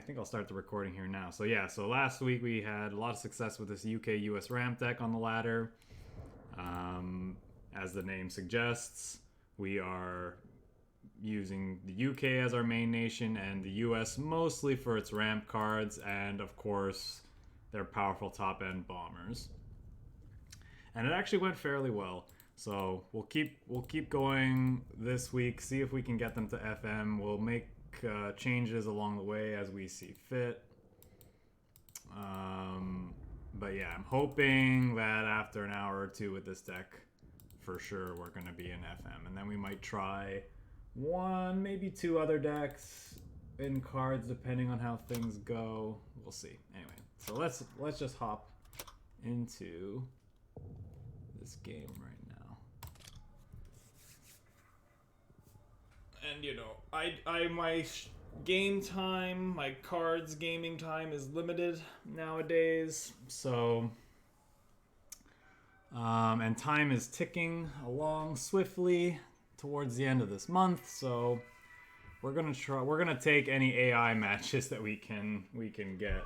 think I'll start the recording here now. So yeah, so last week we had a lot of success with this UK-US ramp deck on the ladder. As the name suggests, we are using the UK as our main nation and the US mostly for its ramp cards and of course their powerful top-end bombers. And it actually went fairly well. So we'll keep going this week, see if we can get them to FM. We'll make changes along the way as we see fit. But yeah, I'm hoping that after an hour or two with this deck, for sure we're going to be in FM. And then we might try one, maybe two other decks in cards depending on how things go. We'll see. Anyway, so let's just hop into this game right now. And you know, my game time, my cards gaming time is limited nowadays. So and time is ticking along swiftly towards the end of this month, so we're gonna take any AI matches that we can get.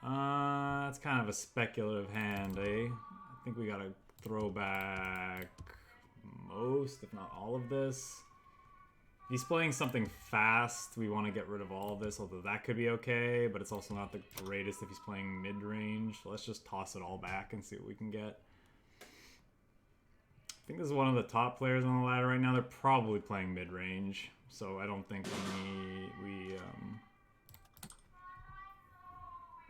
That's kind of a speculative hand, eh? I think we gotta throw back most, if not all of this. If he's playing something fast, we want to get rid of all of this, although that could be okay, but it's also not the greatest if he's playing mid-range. So let's just toss it all back and see what we can get. I think this is one of the top players on the ladder right now. They're probably playing mid-range, so I don't think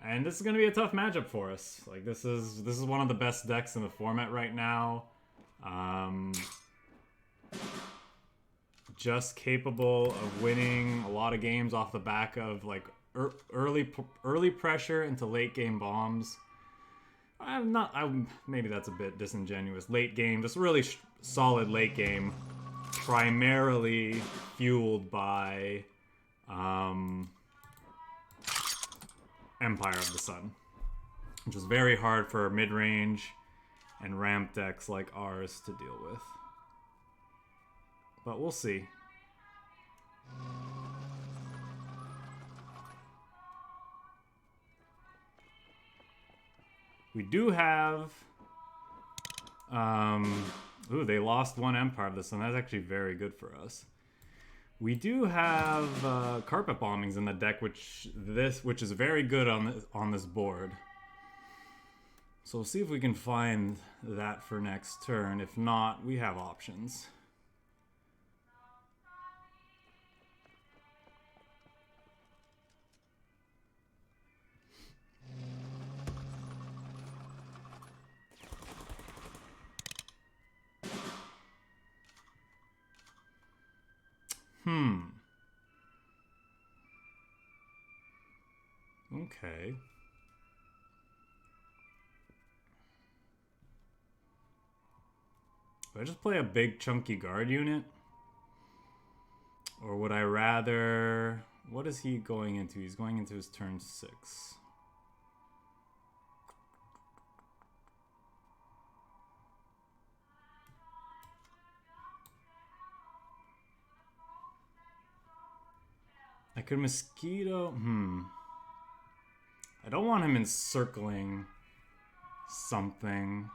and this is going to be a tough matchup for us. Like this is one of the best decks in the format right now. Just capable of winning a lot of games off the back of like early pressure into late game bombs. Maybe that's a bit disingenuous. Late game, just really solid late game, primarily fueled by Empire of the Sun, which is very hard for mid-range and ramp decks like ours to deal with. But we'll see. We do have ooh, they lost one Empire of the Sun. That's actually very good for us. We do have carpet bombings in the deck, which is very good on this board. So we'll see if we can find that for next turn. If not, we have options. Okay. Would I just play a big chunky guard unit? Or would I rather... What is he going into? He's going into his turn 6. I could mosquito... I don't want him encircling something.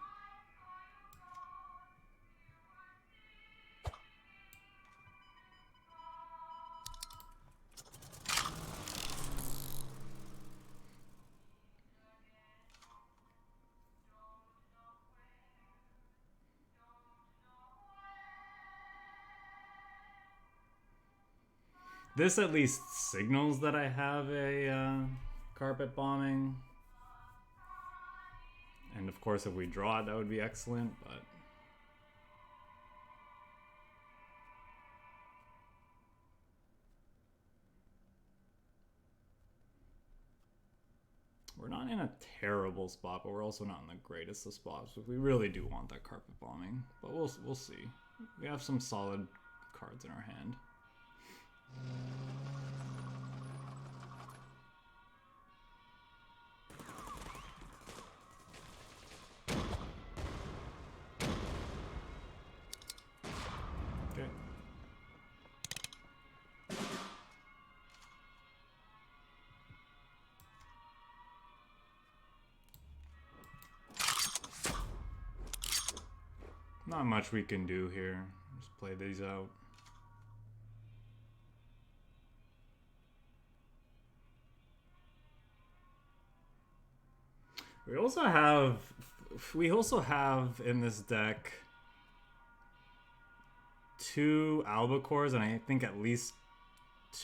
This at least signals that I have a carpet bombing. And of course if we draw it, that would be excellent, but... We're not in a terrible spot, but we're also not in the greatest of spots. So we really do want that carpet bombing, but we'll see. We have some solid cards in our hand. Okay. Not much we can do here. Just play these out. We also have in this deck 2 albacores and I think at least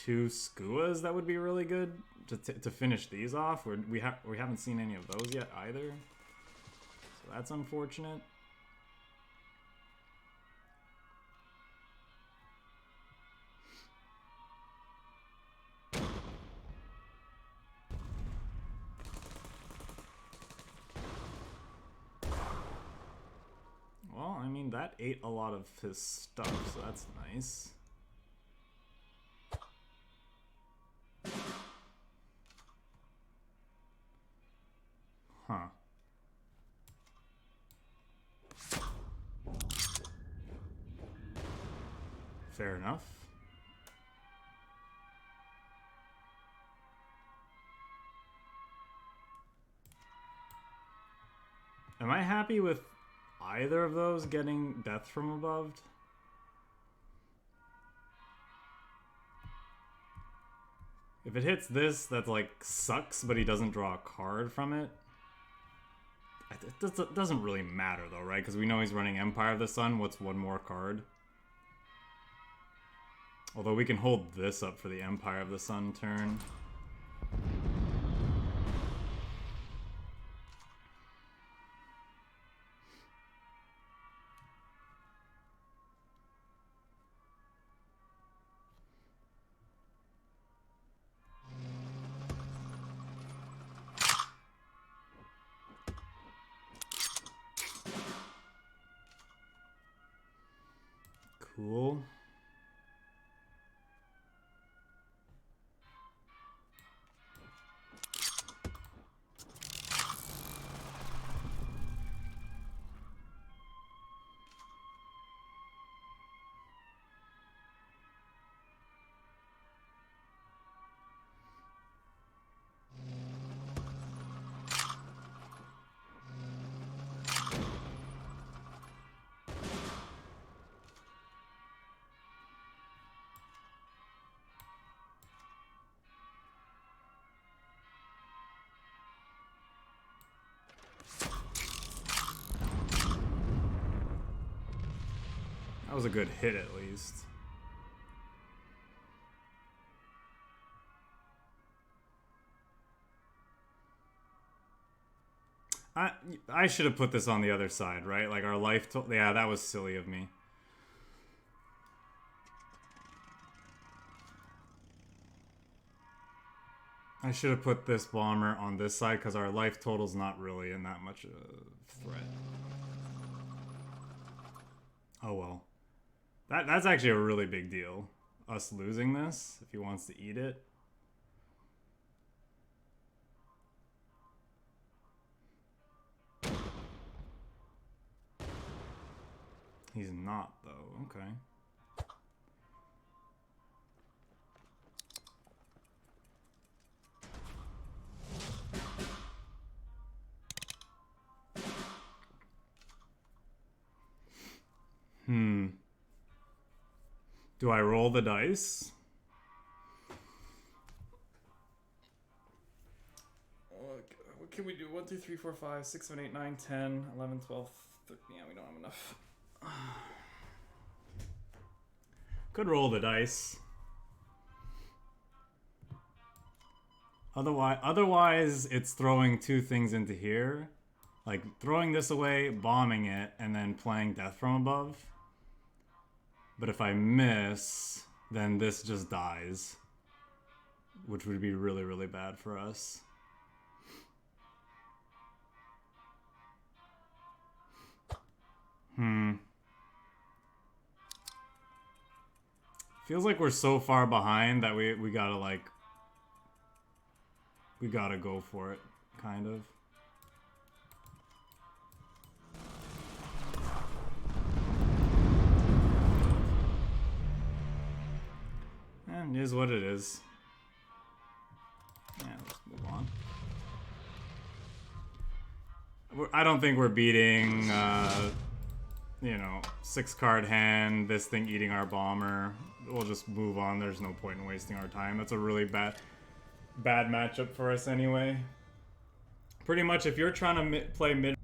2 skuas that would be really good to finish these off. We haven't seen any of those yet either, so that's unfortunate. Well, I mean, that ate a lot of his stuff, so that's nice. Huh. Fair enough. Am I happy with either of those getting death from above? If it hits this, that's like sucks, but he doesn't draw a card from it. It doesn't really matter though, right? Because we know he's running Empire of the Sun. What's one more card? Although we can hold this up for the Empire of the Sun turn. Cool. That was a good hit, at least. I should have put this on the other side, right? Like our life yeah, that was silly of me. I should have put this bomber on this side because our life total's not really in that much of a threat. Oh well. That's actually a really big deal. Us losing this, if he wants to eat it. He's not, though. Okay. Do I roll the dice? What can we do? 1, 2, 3, 4, 5, 6, 7, 8, 9, 10, 11, 12, 13. Yeah, we don't have enough. Could roll the dice. Otherwise, it's throwing 2 things into here. Like, throwing this away, bombing it, and then playing Death from Above. But if I miss, then this just dies. Which would be really, really bad for us. Feels like we're so far behind that we gotta, like... We gotta go for it, kind of. And it is what it is. Yeah, let's move on. I don't think we're beating you know, 6-card hand, this thing eating our bomber. We'll just move on. There's no point in wasting our time. That's a really bad matchup for us anyway. Pretty much, if you're trying to play mid.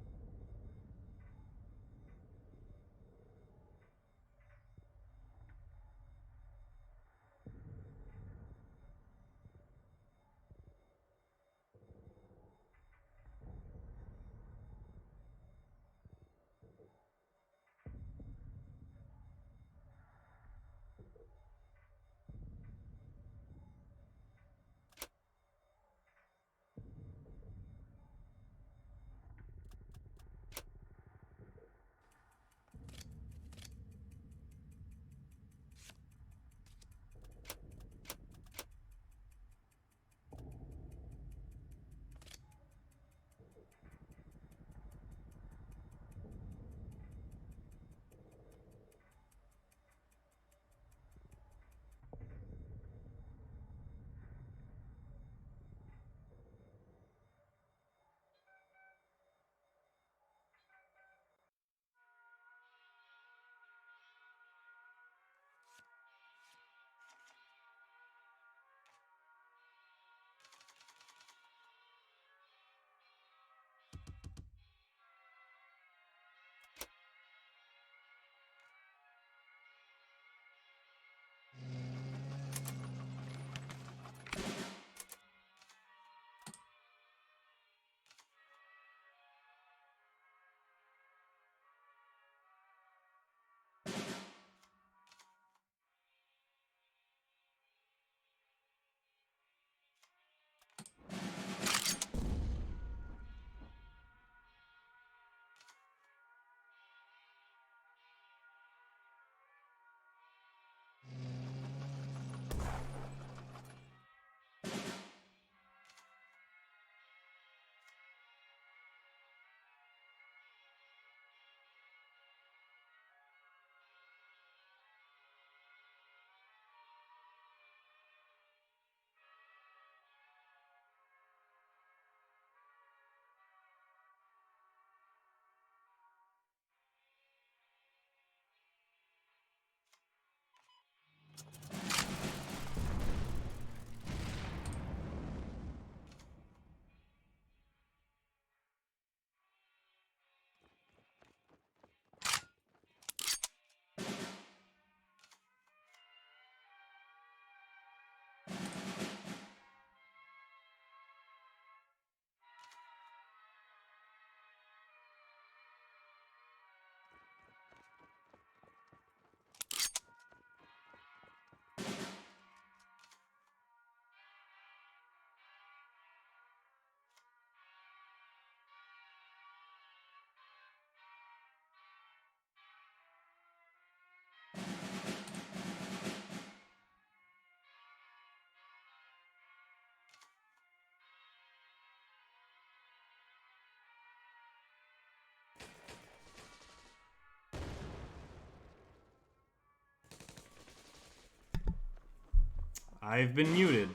I've been muted.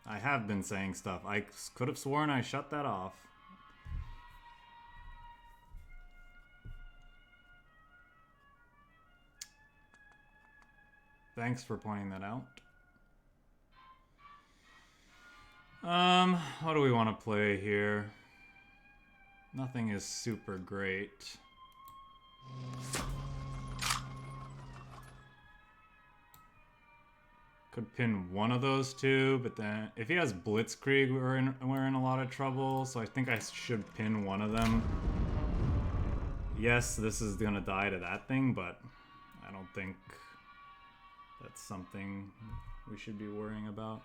I have been saying stuff. I could have sworn I shut that off. Thanks for pointing that out. What do we want to play here? Nothing is super great. Could pin one of those two, but then if he has Blitzkrieg, we're in a lot of trouble. So I think I should pin one of them. Yes, this is gonna die to that thing, but I don't think that's something we should be worrying about.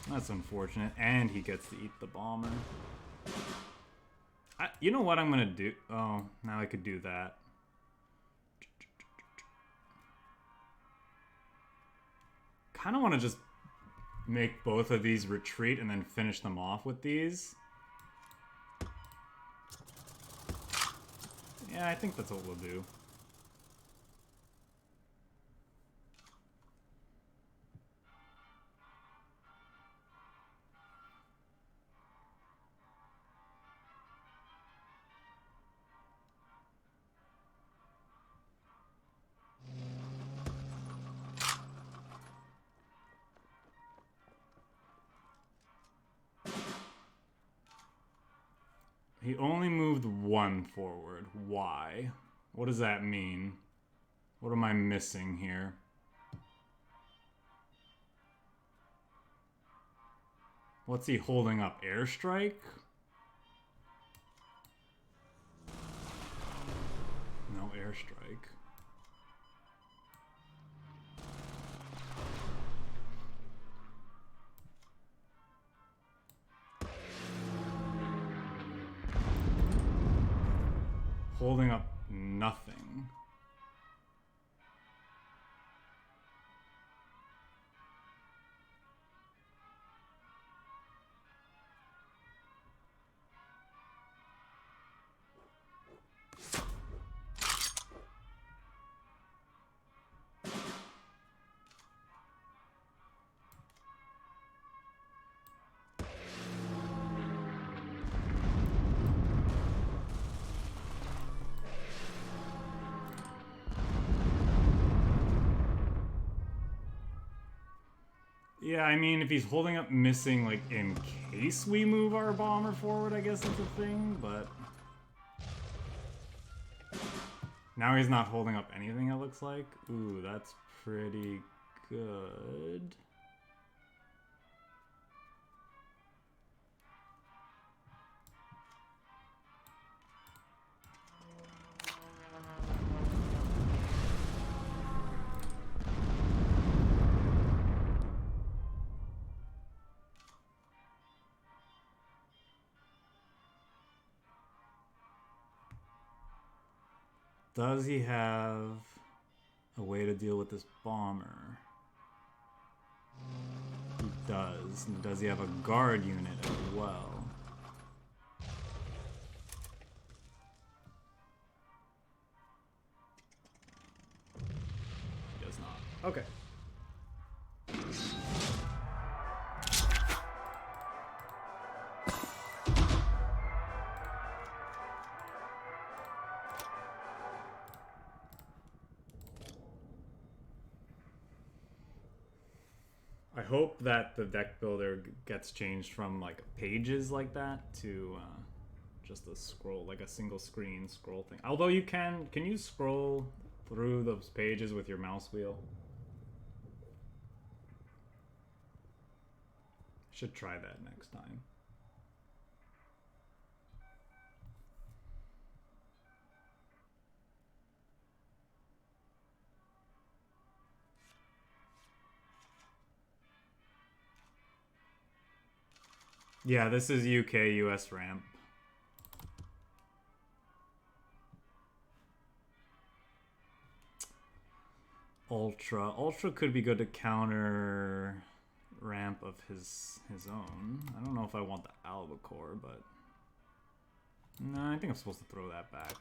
That's unfortunate, and he gets to eat the bomber. You know what I'm gonna do? Oh, now I could do that. Kind of want to just make both of these retreat and then finish them off with these. Yeah, I think that's what we'll do. He only moved one forward. Why? What does that mean? What am I missing here? What's he holding up? Airstrike? No airstrike. Holding up nothing. Yeah, I mean, if he's holding up missing, like, in case we move our bomber forward, I guess that's a thing, but... Now he's not holding up anything, it looks like. Ooh, that's pretty good. Does he have a way to deal with this bomber? He does. And does he have a guard unit as well? He does not. Okay. I hope that the deck builder gets changed from like pages like that to just a scroll, like a single screen scroll thing. Although you can you scroll through those pages with your mouse wheel? Should try that next time. Yeah, this is UK-US ramp. Ultra. Ultra could be good to counter ramp of his own. I don't know if I want the Albacore, but... No, I think I'm supposed to throw that back.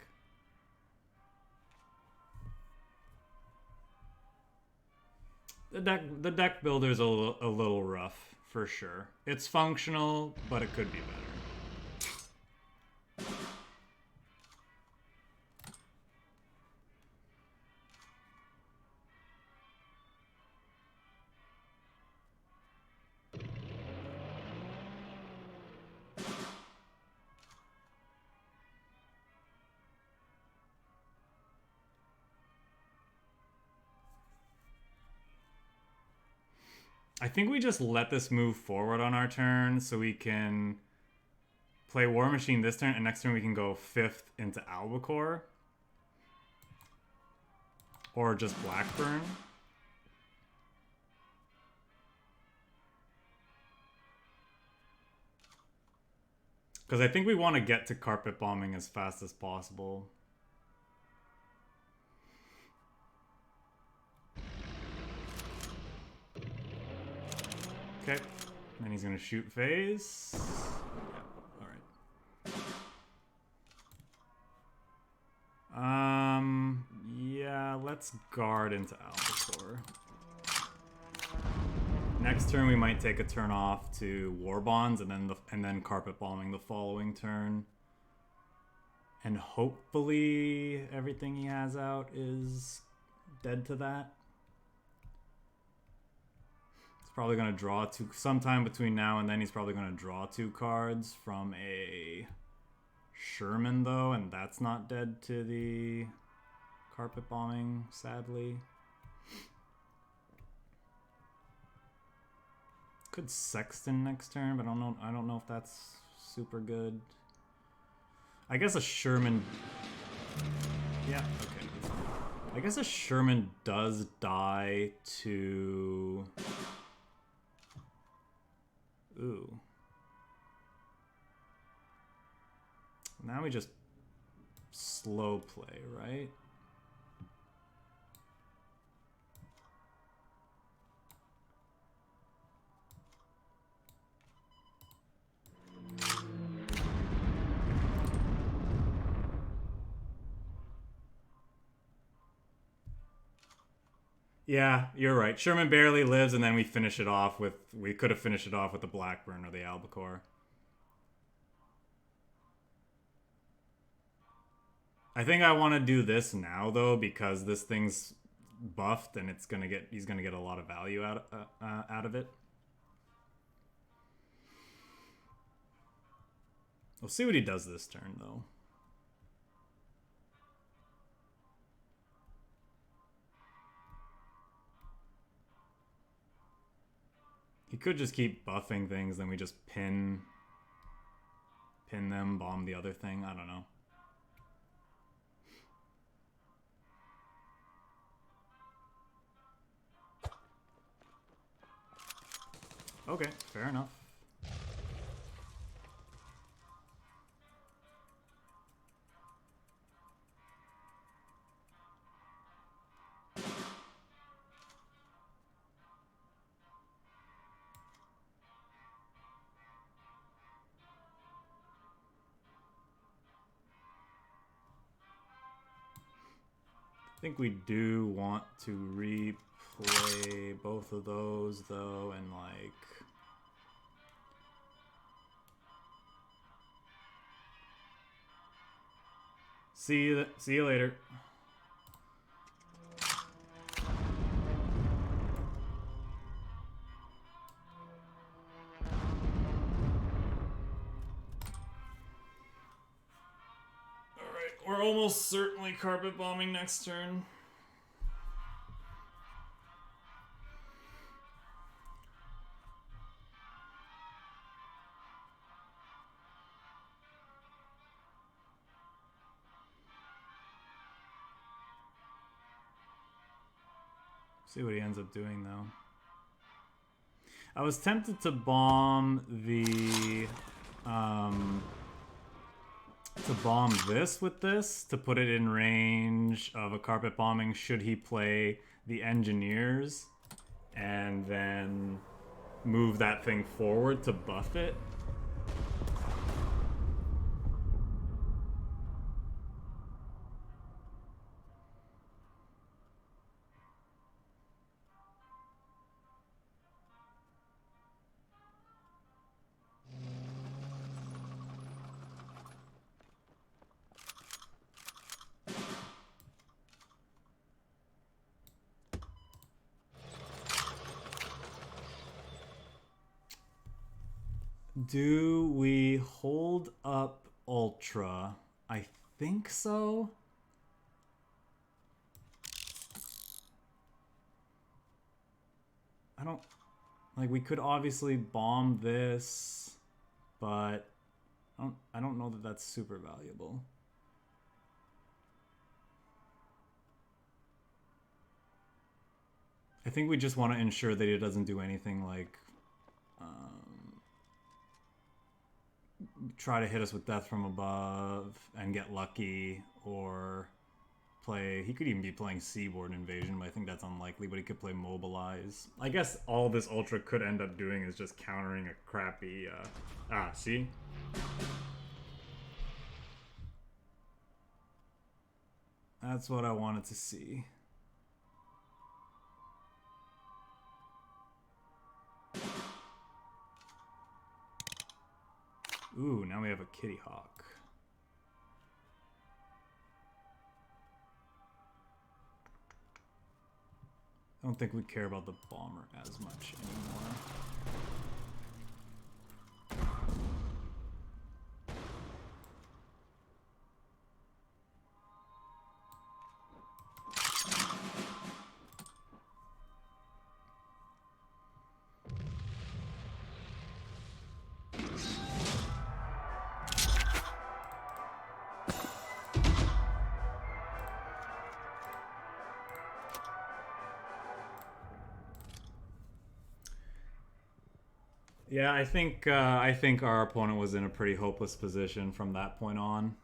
The deck builder's a little rough. For sure. It's functional, but it could be better. I think we just let this move forward on our turn so we can play War Machine this turn, and next turn we can go 5th into Albacore. Or just Blackburn. Because I think we want to get to carpet bombing as fast as possible. Okay, then he's gonna shoot phase. Yeah, alright. Yeah, let's guard into Albacore. Next turn we might take a turn off to War Bonds and then carpet bombing the following turn. And hopefully everything he has out is dead to that. Probably going to draw sometime between now and then he's probably going to draw 2 cards from a Sherman, though, and that's not dead to the carpet bombing, sadly. Could Sexton next turn, but I don't know if that's super good. I guess a Sherman... Yeah, okay. I guess a Sherman does die to... Ooh. Now we just slow play, right? Yeah, you're right. Sherman barely lives, and then we finish it off with... We could have finished it off with the Blackburn or the Albacore. I think I want to do this now, though, because this thing's buffed, and it's gonna get... He's gonna get a lot of value out of it. We'll see what he does this turn, though. He could just keep buffing things, then we just pin them, bomb the other thing. I don't know. Okay, fair enough. I think we do want to replay both of those, though, and like... See you later. We're almost certainly carpet bombing next turn. See what he ends up doing, though. I was tempted to bomb the... to bomb this with this, to put it in range of a carpet bombing should he play the engineers, and then move that thing forward to buff it. Do we hold up Ultra? I think so. I don't... Like, we could obviously bomb this, but I don't know that that's super valuable. I think we just want to ensure that it doesn't do anything like... try to hit us with death from above and get lucky, or play... He could even be playing Seaboard Invasion, but I think that's unlikely, but he could play Mobilize. I guess all this Ultra could end up doing is just countering a crappy... see? That's what I wanted to see. Ooh, now we have a KITTYHAWK. I don't think we care about the bomber as much anymore. Yeah, I think our opponent was in a pretty hopeless position from that point on.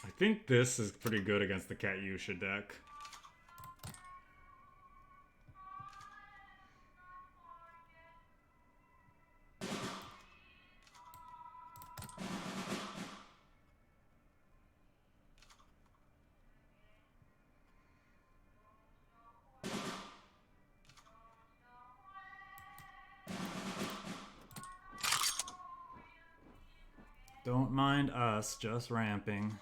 I think this is pretty good against the Katyusha deck. Don't mind us, just ramping.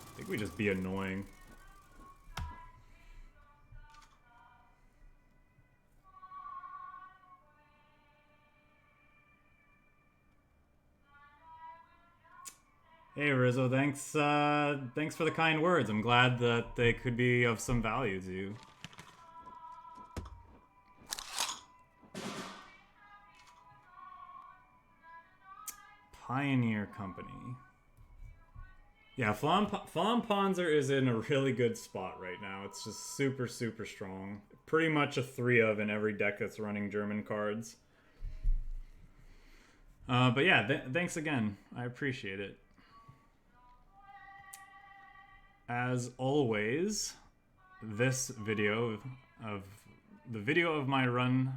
I think we just be annoying. Hey Rizzo, thanks for the kind words. I'm glad that they could be of some value to you. Pioneer Company. Yeah, Flampanzer is in a really good spot right now. It's just super, super strong. Pretty much a 3 of in every deck that's running German cards. But yeah, thanks again. I appreciate it. As always, this video of the video of my run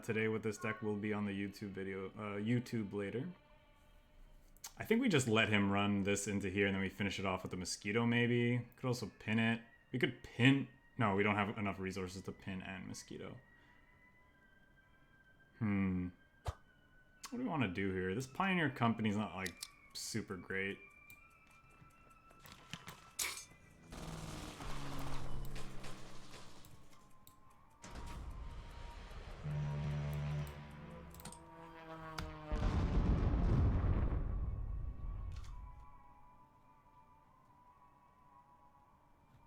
today with this deck will be on the YouTube later. I think we just let him run this into here and then we finish it off with the Mosquito maybe. Could also pin it. We could pin... No, we don't have enough resources to pin and Mosquito. What do we want to do here? This Pioneer Company's not like super great.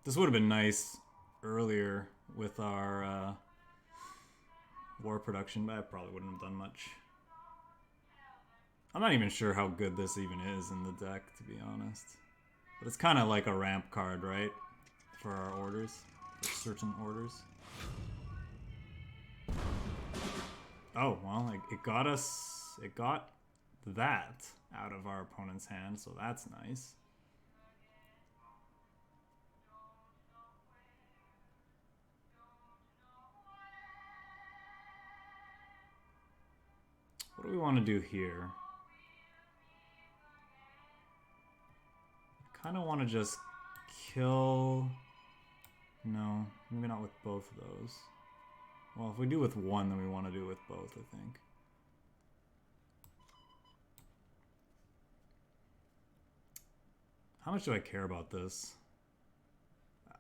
This would have been nice earlier with our war production, but I probably wouldn't have done much. I'm not even sure how good this even is in the deck, to be honest. But it's kind of like a ramp card, right? For our orders, for certain orders. Oh, well, it got that out of our opponent's hand, so that's nice. What do we want to do here? I kind of want to just kill... No, maybe not with both of those. Well, if we do with one, then we want to do with both, I think. How much do I care about this?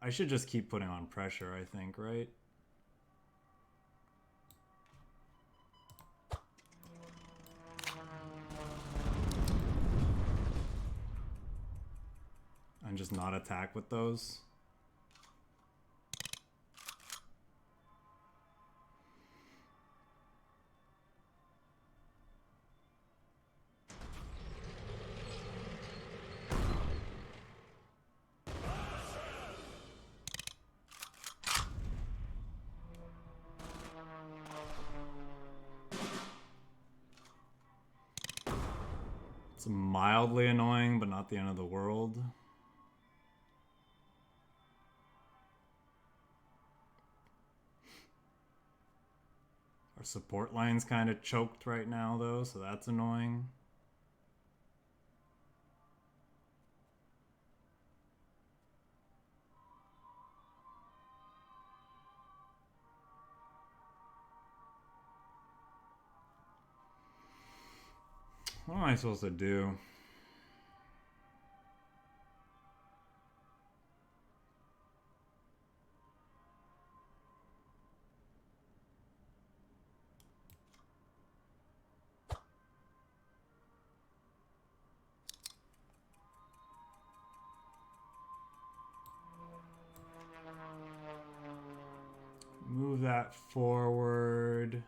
I should just keep putting on pressure, I think, right? And just not attack with those. It's mildly annoying, but not the end of the world. Our support line's kind of choked right now, though, so that's annoying. What am I supposed to do? move that forward.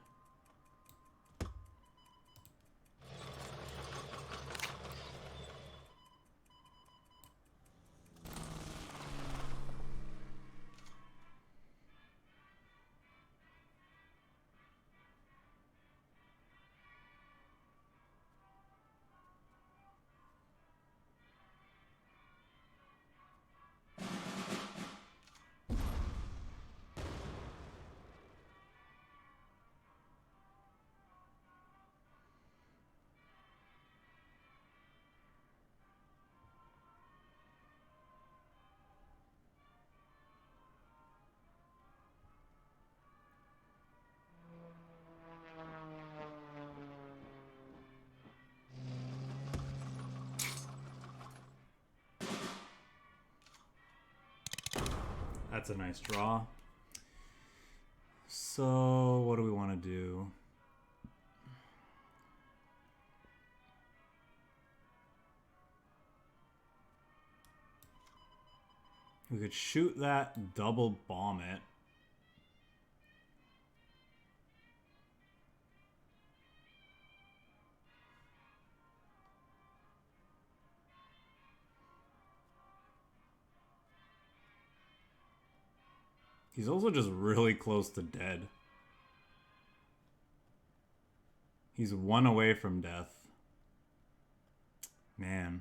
That's a nice draw. So what do we want to do? We could shoot that, double bomb it. He's also just really close to dead. He's one away from death. Man.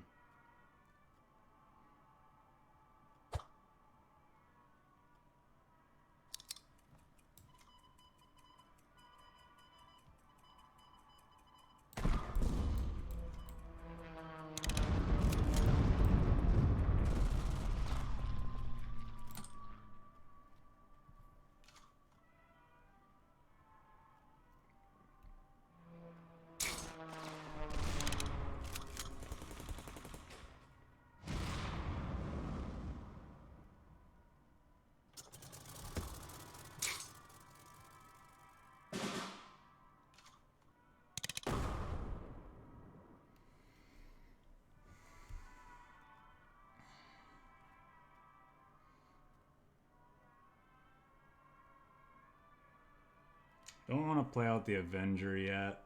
Don't want to play out the Avenger yet.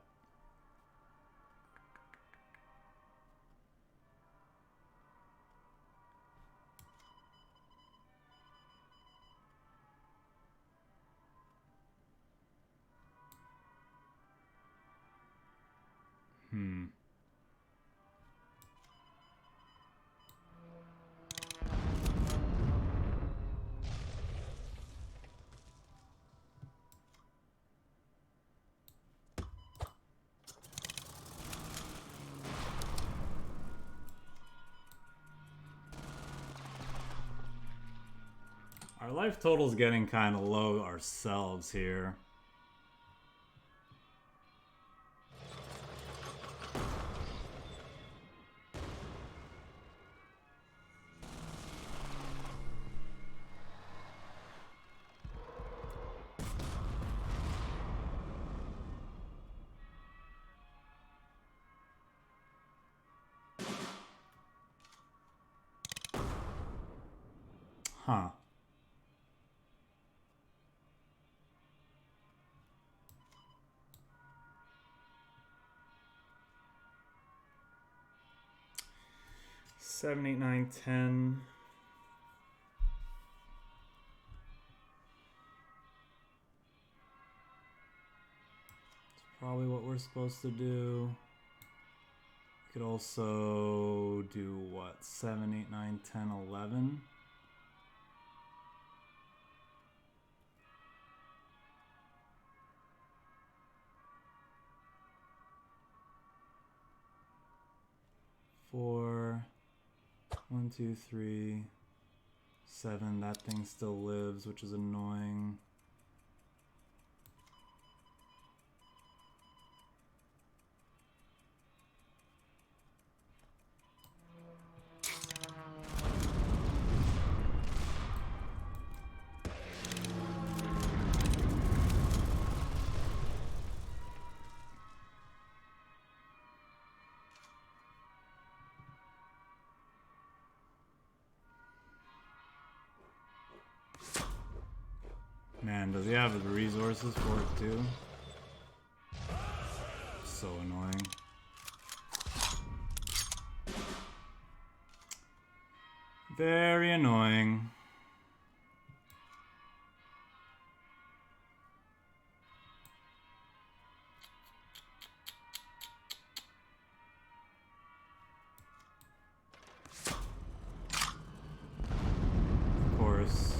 Our life total's getting kind of low ourselves here. Huh. Seven, 8, 9, 10. It's probably what we're supposed to do. We could also do what? 7, 8, 9, 10, 11. Four. 1, 2, 3, 7. That thing still lives, which is annoying. Man, does he have the resources for it too? So annoying. Very annoying. Of course.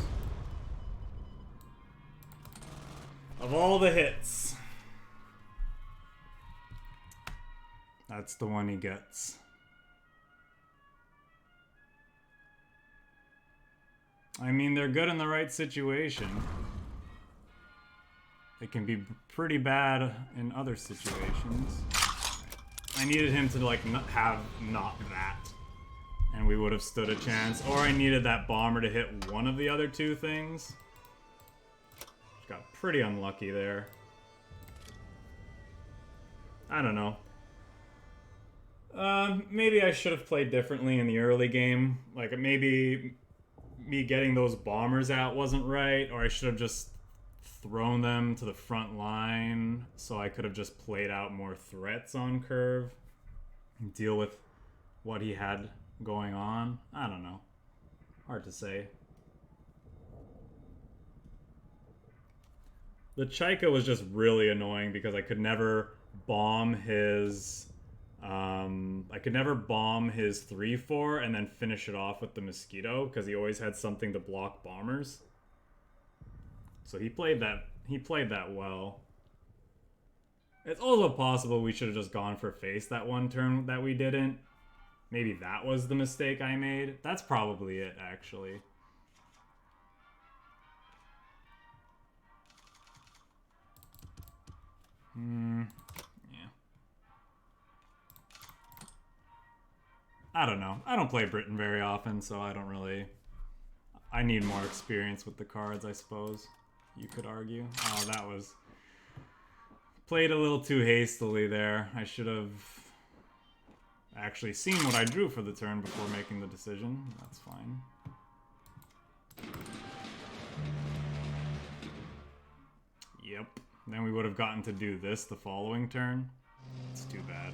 Of all the hits, that's the one he gets. I mean, they're good in the right situation. They can be pretty bad in other situations. I needed him to like not that, and we would have stood a chance. Or I needed that bomber to hit one of the other two things. Got pretty unlucky there. I don't know. Maybe I should have played differently in the early game. Like maybe me getting those bombers out wasn't right, or I should have just thrown them to the front line so I could have just played out more threats on curve and deal with what he had going on. I don't know. Hard to say. The Chaika was just really annoying because I could never bomb his 3-4 and then finish it off with the Mosquito because he always had something to block bombers. So he played that well. It's also possible we should have just gone for face that one turn that we didn't. Maybe that was the mistake I made. That's probably it, actually. Yeah. I don't know. I don't play Britain very often, so I don't really... I need more experience with the cards, I suppose. You could argue. Oh, that was... Played a little too hastily there. I should have actually seen what I drew for the turn before making the decision. That's fine. Yep. Then we would have gotten to do this the following turn. It's too bad.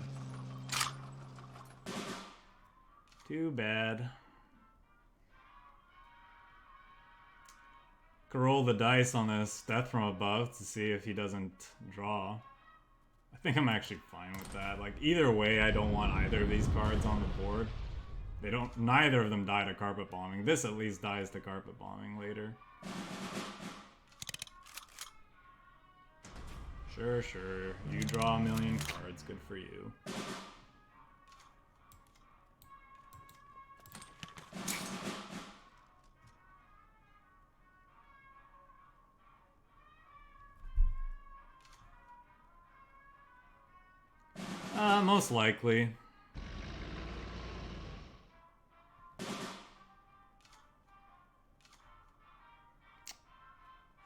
Too bad. Could roll the dice on this Death from Above to see if he doesn't draw. I think I'm actually fine with that. Like, either way, I don't want either of these cards on the board. They don't... Neither of them die to carpet bombing. This at least dies to carpet bombing later. Sure, sure. You draw a million cards. Good for you. Most likely. I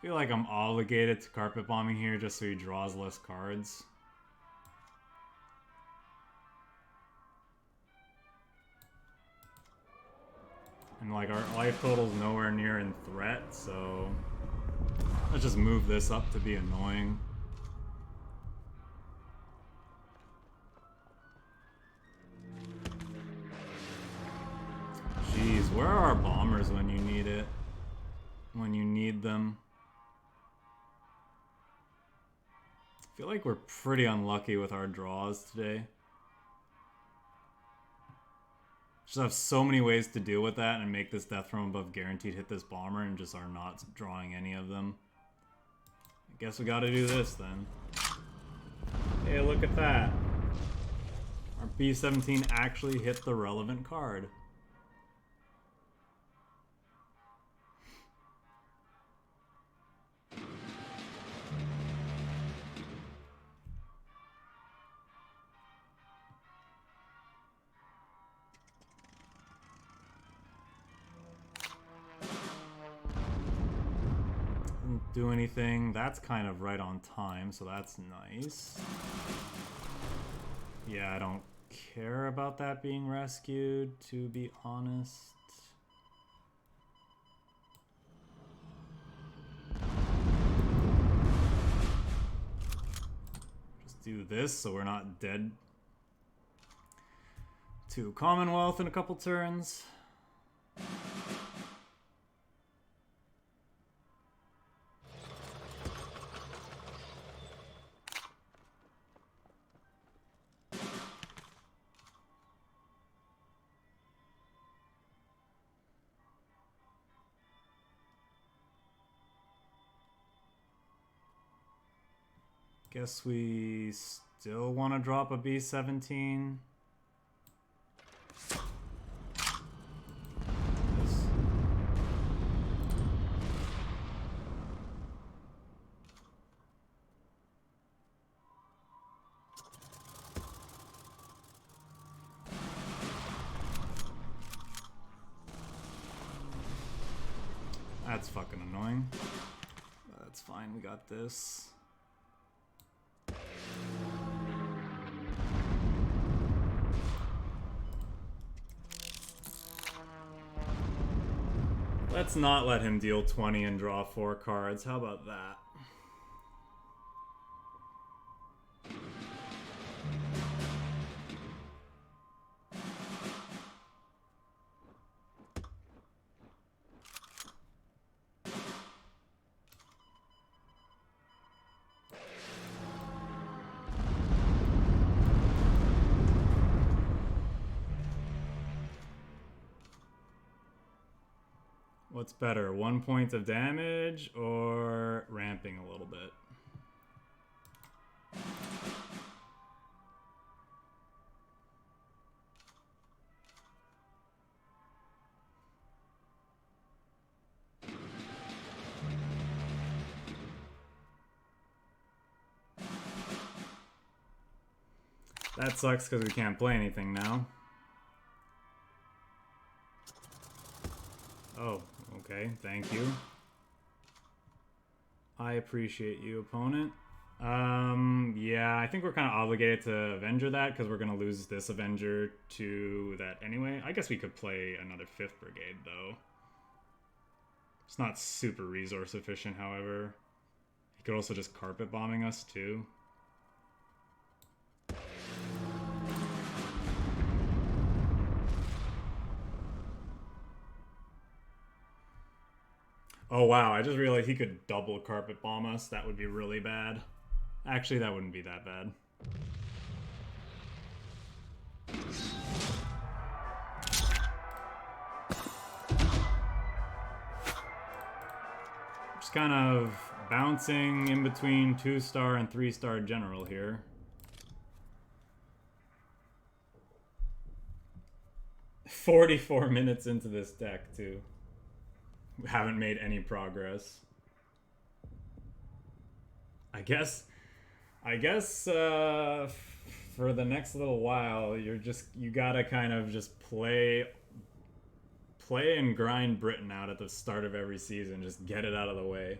feel like I'm obligated to carpet bombing here just so he draws less cards. And like our life total's nowhere near in threat, so let's just move this up to be annoying. Jeez, where are our bombers when you need it? When you need them? I feel like we're pretty unlucky with our draws today. Just have so many ways to deal with that and make this Death from Above guaranteed hit this bomber and just are not drawing any of them. I guess we gotta do this then. Hey, look at that. Our B-17 actually hit the relevant card. Do anything. That's kind of right on time, so that's nice. Yeah, I don't care about that being rescued, to be honest. do this so we're not dead to Commonwealth in a couple turns. Guess we still want to drop a B-17. That's fucking annoying. That's fine, we got this. Let's not let him deal 20 and draw 4 cards. How about that? What's better, 1 point of damage or ramping a little bit? That sucks because we can't play anything now. Oh, okay, thank you. I appreciate you, opponent. Yeah, I think we're kind of obligated to Avenger that because we're going to lose this Avenger to that anyway. I guess we could play another 5th Brigade, though. It's not super resource efficient, however. He could also just carpet bombing us, too. Oh wow, I just realized he could double carpet bomb us. That would be really bad. Actually, that wouldn't be that bad. Just kind of bouncing in between 2-star and 3-star general here. "44 minutes into this deck, too. Haven't made any progress. I guess for the next little while you gotta kind of just play and grind Britain out at the start of every season. Just get it out of the way.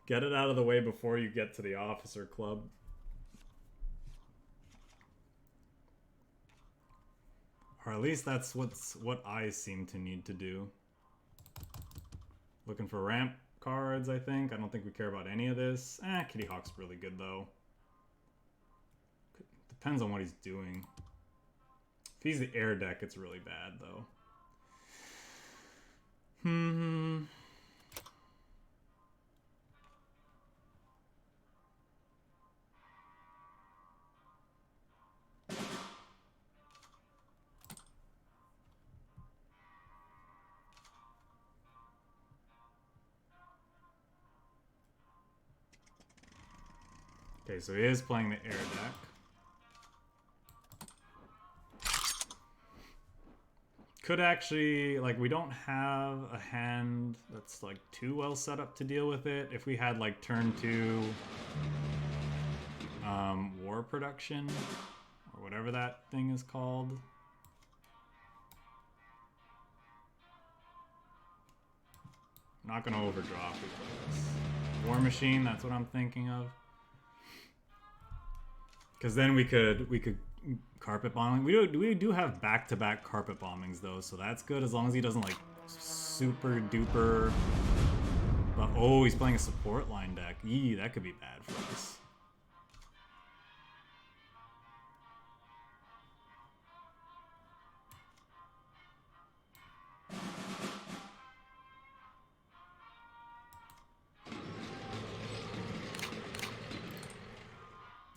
Get it out of the way before you get to the officer club. Or at least that's what I seem to need to do. Looking for ramp cards, I think. I don't think we care about any of this. KITTYHAWK's really good, though. Depends on what he's doing. If he's the air deck, it's really bad, though. Okay, so he is playing the air deck. Could actually, like, we don't have a hand that's, like, too well set up to deal with it. If we had, like, turn 2 war production, or whatever that thing is called. I'm not gonna overdraw if we play this. War Machine, that's what I'm thinking of. Because then we could carpet bombing. We do have back-to-back carpet bombings though, so that's good as long as he doesn't like super duper But oh, he's playing a support line deck. Eee, that could be bad for us.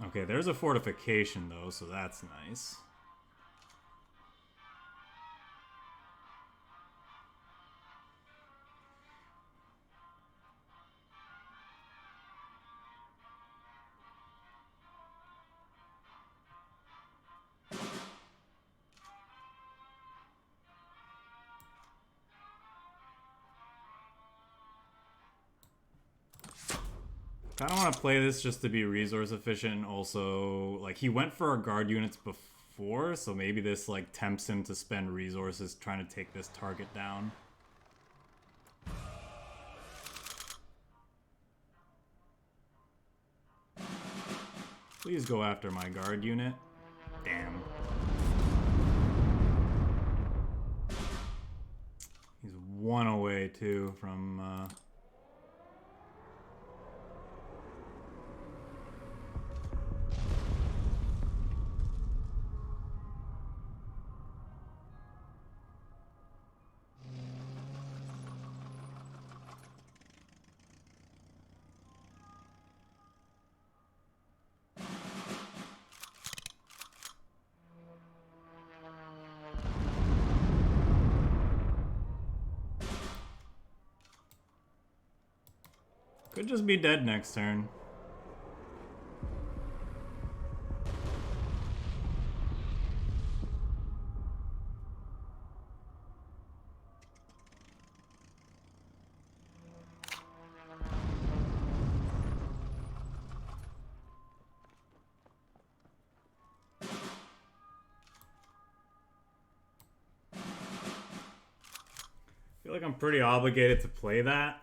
Okay, there's a fortification though, so that's nice. I don't want to play this just to be resource efficient, and also, like, he went for our guard units before, so maybe this, like, tempts him to spend resources trying to take this target down. Please go after my guard unit. Damn. He's one away, too, from, could just be dead next turn. I feel like I'm pretty obligated to play that.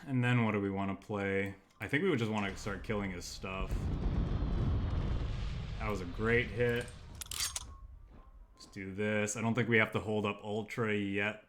And then what do we want to play? I think we would just want to start killing his stuff. That was a great hit. Let's do this. I don't think we have to hold up Ultra yet.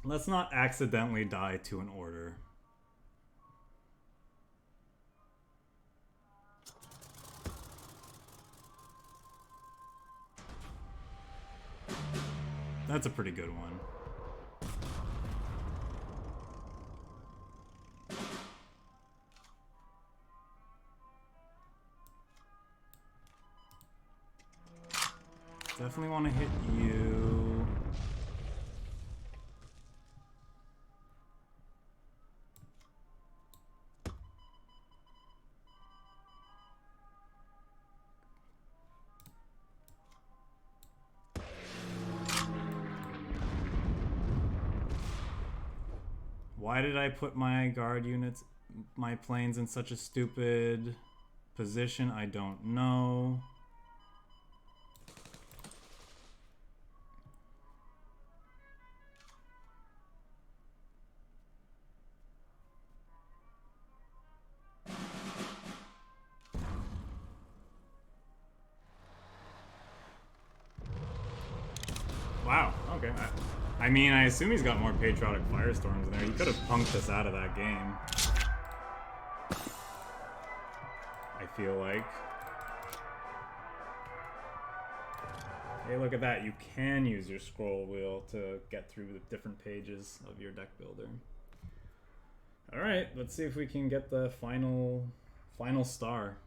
Let's not accidentally die to an order. That's a pretty good one. Definitely want to hit you. Why did I put my guard units, my planes, in such a stupid position? I don't know. Wow, okay. I mean, I assume he's got more Patriotic Firestorms in there. He could have punked us out of that game. I feel like. Hey, look at that. You can use your scroll wheel to get through the different pages of your deck builder. Alright, let's see if we can get the final Final star.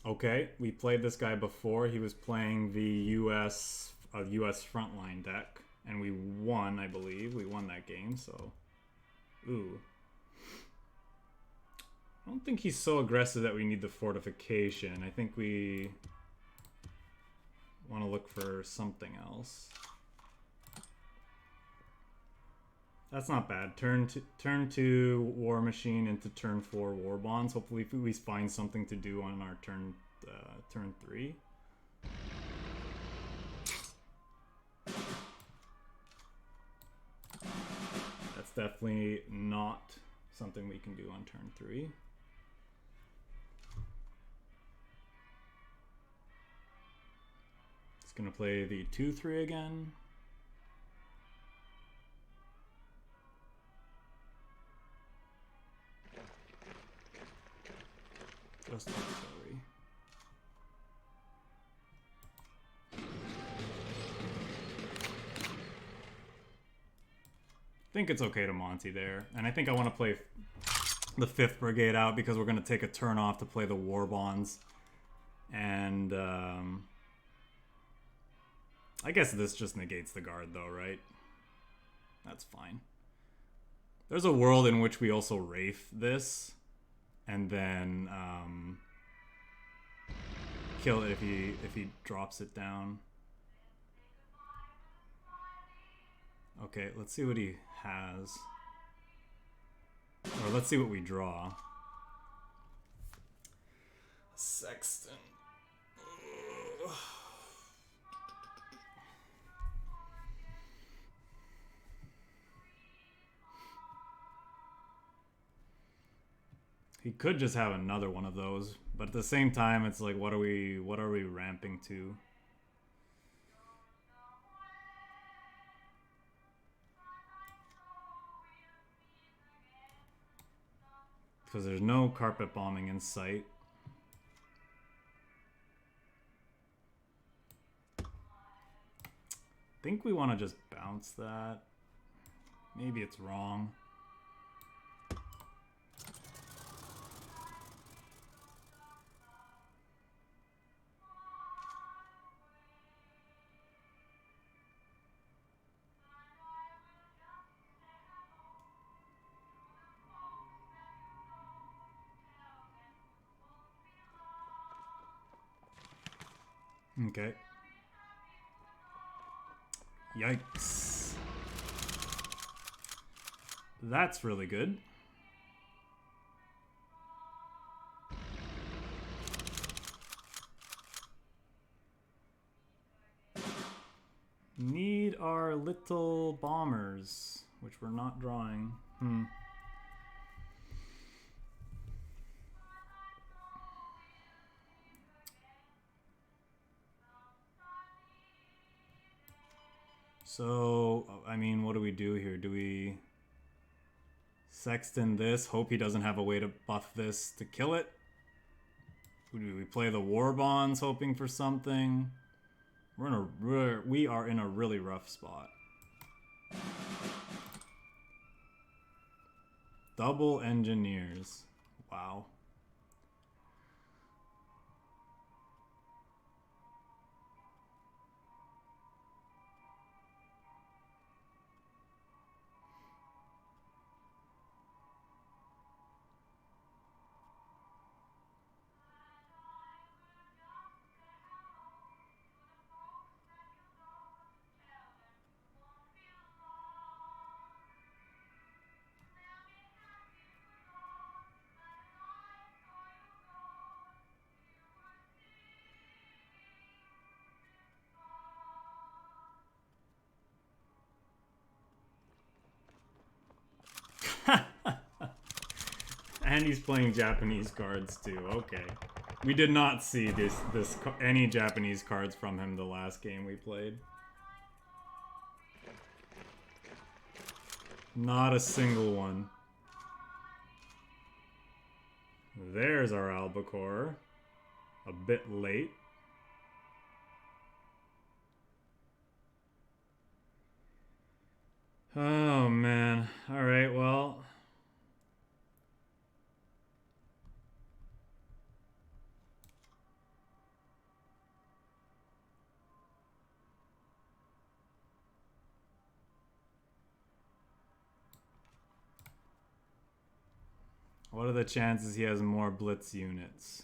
Okay, we played this guy before. He was playing the US frontline deck, and we won, I believe. We won that game, so... Ooh. I don't think he's so aggressive that we need the fortification. I think we want to look for something else. That's not bad. Turn 2 War Machine into turn 4 War Bonds. Hopefully we find something to do on our turn 3. That's definitely not something we can do on turn 3. It's gonna play the 2-3 again. Just artillery. I think it's okay to Monty there. And I think I want to play the 5th Brigade out because we're going to take a turn off to play the War Bonds. And I guess this just negates the guard though, right? That's fine. There's a world in which we also RAAF this. And then kill it if he drops it down. Okay, let's see what he has. Or let's see what we draw. Sexton. Ugh. He could just have another one of those, but at the same time, it's like, what are we ramping to? Because there's no carpet bombing in sight. I think we want to just bounce that. Maybe it's wrong. Okay. Yikes. That's really good. Need our little bombers, which we're not drawing. So, I mean, what do we do here? Do we Sexton this, hope he doesn't have a way to buff this to kill it? Do we play the War Bonds hoping for something? We are in a really rough spot. Double engineers. Wow. And he's playing Japanese cards too. Okay. We did not see any Japanese cards from him the last game we played. Not a single one. There's our albacore. A bit late. Oh man. All right, well. What are the chances he has more blitz units?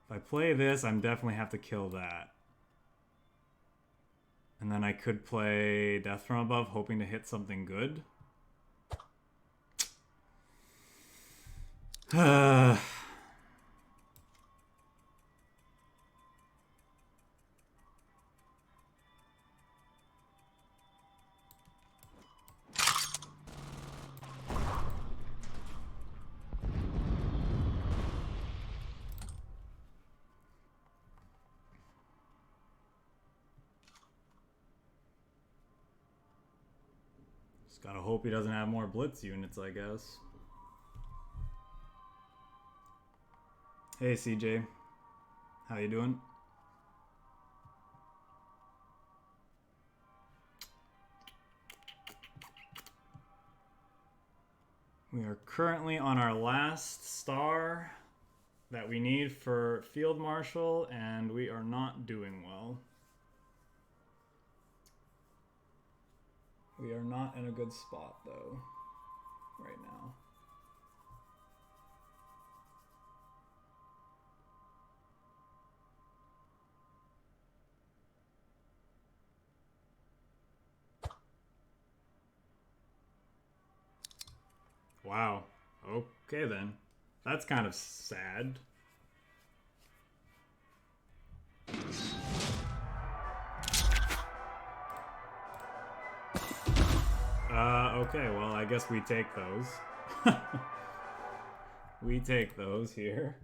If I play this, I'm definitely have to kill that. And then I could play Death from Above, hoping to hit something good. Just gotta hope he doesn't have more blitz units, I guess. Hey CJ, how you doing? We are currently on our last star that we need for Field Marshal, and we are not doing well. We are not in a good spot, though, right now. Wow. Okay, then. That's kind of sad. Okay, well, I guess we take those. We take those here.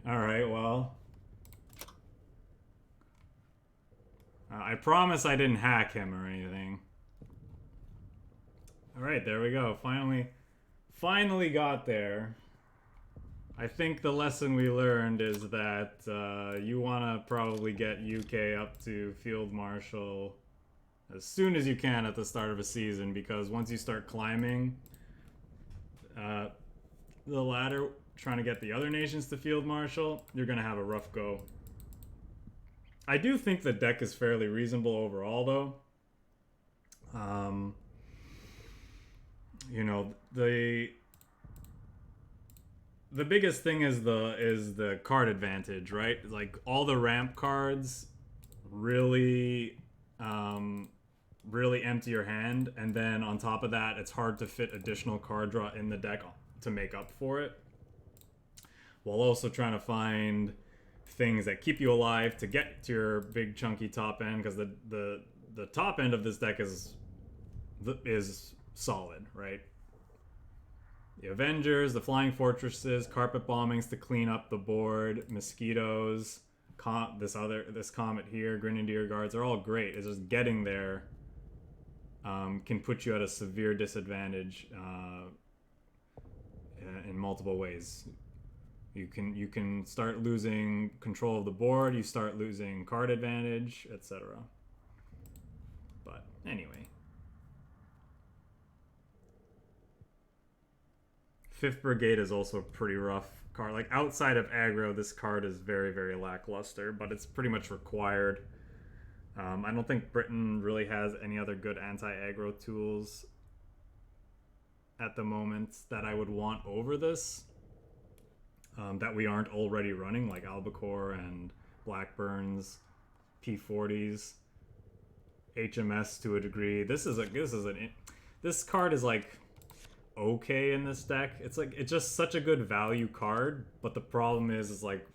Alright, well. I promise I didn't hack him or anything. Alright, there we go. Finally got there. I think the lesson we learned is that you want to probably get UK up to Field Marshal as soon as you can at the start of a season, because once you start climbing the ladder, trying to get the other nations to Field Marshal, you're going to have a rough go. I do think the deck is fairly reasonable overall, though. You know, the biggest thing is the card advantage, right? Like, all the ramp cards really really empty your hand, and then on top of that, it's hard to fit additional card draw in the deck to make up for it, while also trying to find things that keep you alive to get to your big chunky top end, because the top end of this deck is solid, right? The Avengers, the Flying Fortresses, Carpet Bombings to clean up the board, Mosquitoes, this Comet here, Grenadier Guards are all great. It's just getting there can put you at a severe disadvantage in multiple ways. You can start losing control of the board, you start losing card advantage, etc. But anyway. 5th Brigade is also a pretty rough card. Like, outside of aggro, this card is very, very lackluster, but it's pretty much required. I don't think Britain really has any other good anti-aggro tools at the moment that I would want over this, that we aren't already running, like Albacore and Blackburns, P40s, HMS to a degree. This card is like okay in this deck. It's just such a good value card, but the problem is like,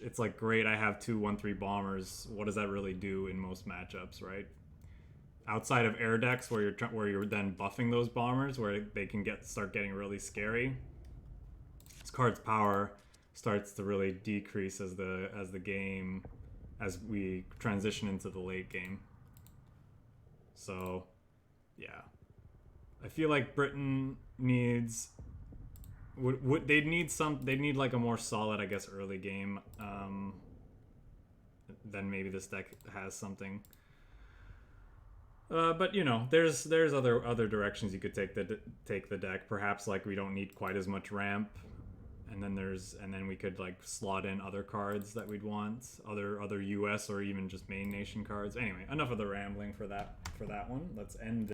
it's like, great, I have 2 1/3 bombers. What does that really do in most matchups, right? Outside of air decks where you're then buffing those bombers, where they can start getting really scary, this card's power starts to really decrease as we transition into the late game. So yeah, I feel like Britain needs they'd need like a more solid, I guess, early game than maybe this deck has something. But you know, there's other directions you could take the deck. Perhaps like we don't need quite as much ramp, and then we could like slot in other cards that we'd want, other U.S. or even just main nation cards. Anyway, enough of the rambling for that one. Let's end